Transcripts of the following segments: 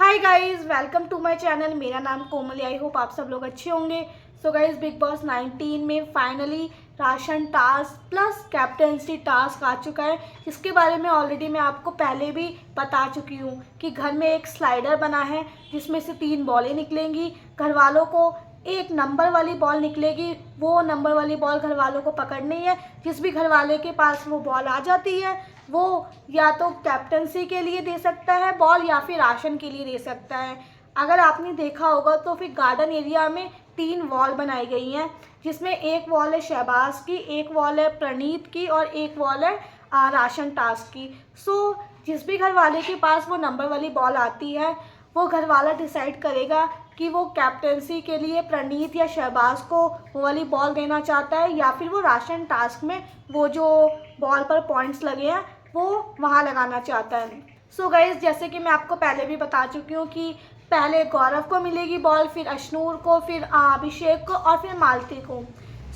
Hi guys, welcome to my channel. मेरा नाम कोमल। I hope आप सब लोग अच्छे होंगे। सो गाइस, बिग बॉस 19 में finally ration task plus captaincy task आ चुका है, जिसके बारे में ऑलरेडी मैं आपको पहले भी बता चुकी हूँ कि घर में एक स्लाइडर बना है जिसमें से 3 बॉलें निकलेंगी। घर वालों को एक नंबर वाली बॉल निकलेगी, वो नंबर वाली बॉल घर वालों को पकड़नी है। जिस भी घर वाले के पास वो बॉल आ जाती है वो या तो कैप्टनसी के लिए दे सकता है बॉल या फिर राशन के लिए दे सकता है। अगर आपने देखा होगा तो फिर गार्डन एरिया में 3 वॉल बनाई गई हैं, जिसमें एक वॉल है शहबाज की, एक वॉल है प्रणीत की और एक वॉल है राशन टास्क की। सो जिस भी घर वाले के पास वो नंबर वाली बॉल आती है वो घर वाला डिसाइड करेगा कि वो कैप्टनसी के लिए प्रणीत या शहबाज को वो वाली बॉल देना चाहता है या फिर वो राशन टास्क में वो जो बॉल पर पॉइंट्स लगे हैं वो वहाँ लगाना चाहता है। सो गाइस, जैसे कि मैं आपको पहले भी बता चुकी हूँ कि पहले गौरव को मिलेगी बॉल, फिर अश्नूर को, फिर अभिषेक को और फिर मालती को।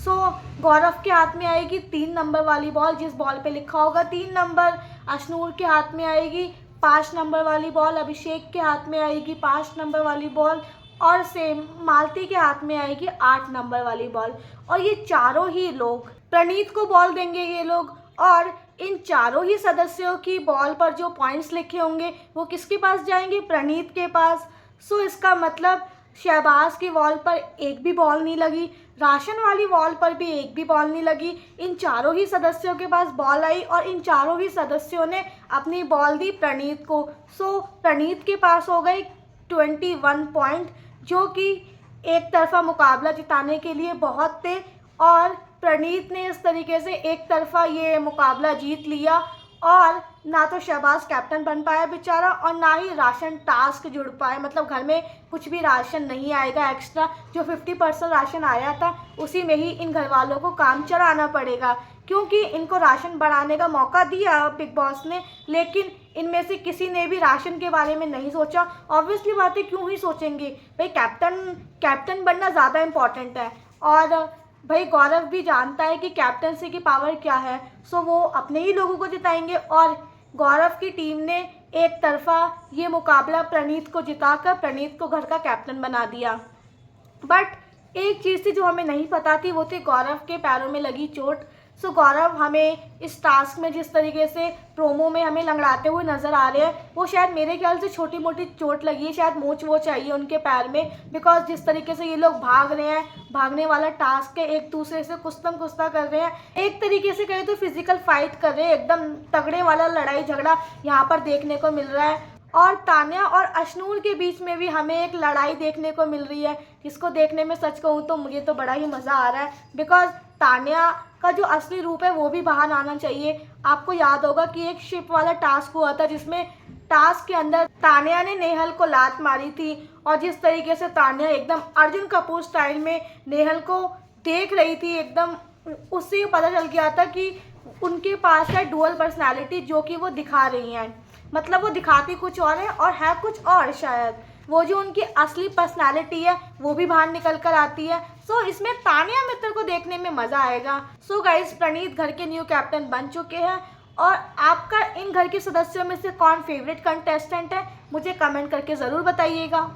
सो गौरव के हाथ में आएगी 3 नंबर वाली बॉल, जिस बॉल पे लिखा होगा 3 नंबर। अश्नूर के हाथ में आएगी 5 नंबर वाली बॉल, अभिषेक के हाथ में आएगी 5 नंबर वाली बॉल और सेम मालती के हाथ में आएगी 8 नंबर वाली बॉल। और ये चारों ही लोग प्रणीत को बॉल देंगे ये लोग, और इन चारों ही सदस्यों की बॉल पर जो पॉइंट्स लिखे होंगे वो किसके पास जाएंगे? प्रणीत के पास। सो इसका मतलब शहबाज की वॉल पर एक भी बॉल नहीं लगी, राशन वाली वॉल पर भी एक भी बॉल नहीं लगी। इन चारों ही सदस्यों के पास बॉल आई और इन चारों ही सदस्यों ने अपनी बॉल दी प्रणीत को। सो प्रणीत के पास हो गए 21 पॉइंट, जो कि एक तरफा मुकाबला जिताने के लिए बहुत थे। और प्रणीत ने इस तरीके से एक तरफा ये मुकाबला जीत लिया और ना तो शहबाज कैप्टन बन पाया बेचारा और ना ही राशन टास्क जुड़ पाए। मतलब घर में कुछ भी राशन नहीं आएगा एक्स्ट्रा, जो 50% राशन आया था उसी में ही इन घर वालों को काम चलाना पड़ेगा, क्योंकि इनको राशन बढ़ाने का मौका दिया बिग बॉस ने, लेकिन इनमें से किसी ने भी राशन के बारे में नहीं सोचा। ऑब्वियसली बात है, क्यों ही सोचेंगे भाई, कैप्टन बनना ज़्यादा इम्पॉर्टेंट है। और भाई गौरव भी जानता है कि कैप्टनसी की पावर क्या है, सो वो अपने ही लोगों को जिताएंगे। और गौरव की टीम ने एक तरफा ये मुकाबला प्रणीत को जिताकर प्रणीत को घर का कैप्टन बना दिया। बट एक चीज़ थी जो हमें नहीं पता थी, वो थी गौरव के पैरों में लगी चोट। सो गौरव हमें इस टास्क में जिस तरीके से प्रोमो में हमें लंगड़ाते हुए नज़र आ रहे हैं, वो शायद मेरे ख्याल से छोटी मोटी चोट लगी है, शायद मोच वोच आई है उनके पैर में। बिकॉज जिस तरीके से ये लोग भाग रहे हैं, भागने वाला टास्क है, एक दूसरे से कुश्तम कुश्ता कर रहे हैं, एक तरीके से कहें तो फिजिकल फाइट कर रहे हैं, एकदम तगड़े वाला लड़ाई झगड़ा यहाँ पर देखने को मिल रहा है। और तान्या और अश्नूर के बीच में भी हमें एक लड़ाई देखने को मिल रही है, जिसको देखने में सच कहूँ तो मुझे तो बड़ा ही मज़ा आ रहा है। बिकॉज तान्या का जो असली रूप है वो भी बाहर आना चाहिए। आपको याद होगा कि एक शिप वाला टास्क हुआ था जिसमें टास्क के अंदर तान्या ने नेहल को लात मारी थी, और जिस तरीके से तान्या एकदम अर्जुन कपूर स्टाइल में नेहल को देख रही थी, एकदम उससे पता चल गया था कि उनके पास है डुअल पर्सनैलिटी, जो कि वो दिखा रही हैं। मतलब वो दिखाती कुछ और है कुछ और। शायद वो जो उनकी असली पर्सनालिटी है वो भी बाहर निकल कर आती है। सो इसमें तान्या मित्तल को देखने में मज़ा आएगा। सो गाइस, प्रणीत घर के न्यू कैप्टन बन चुके हैं। और आपका इन घर के सदस्यों में से कौन फेवरेट कंटेस्टेंट है, मुझे कमेंट करके ज़रूर बताइएगा।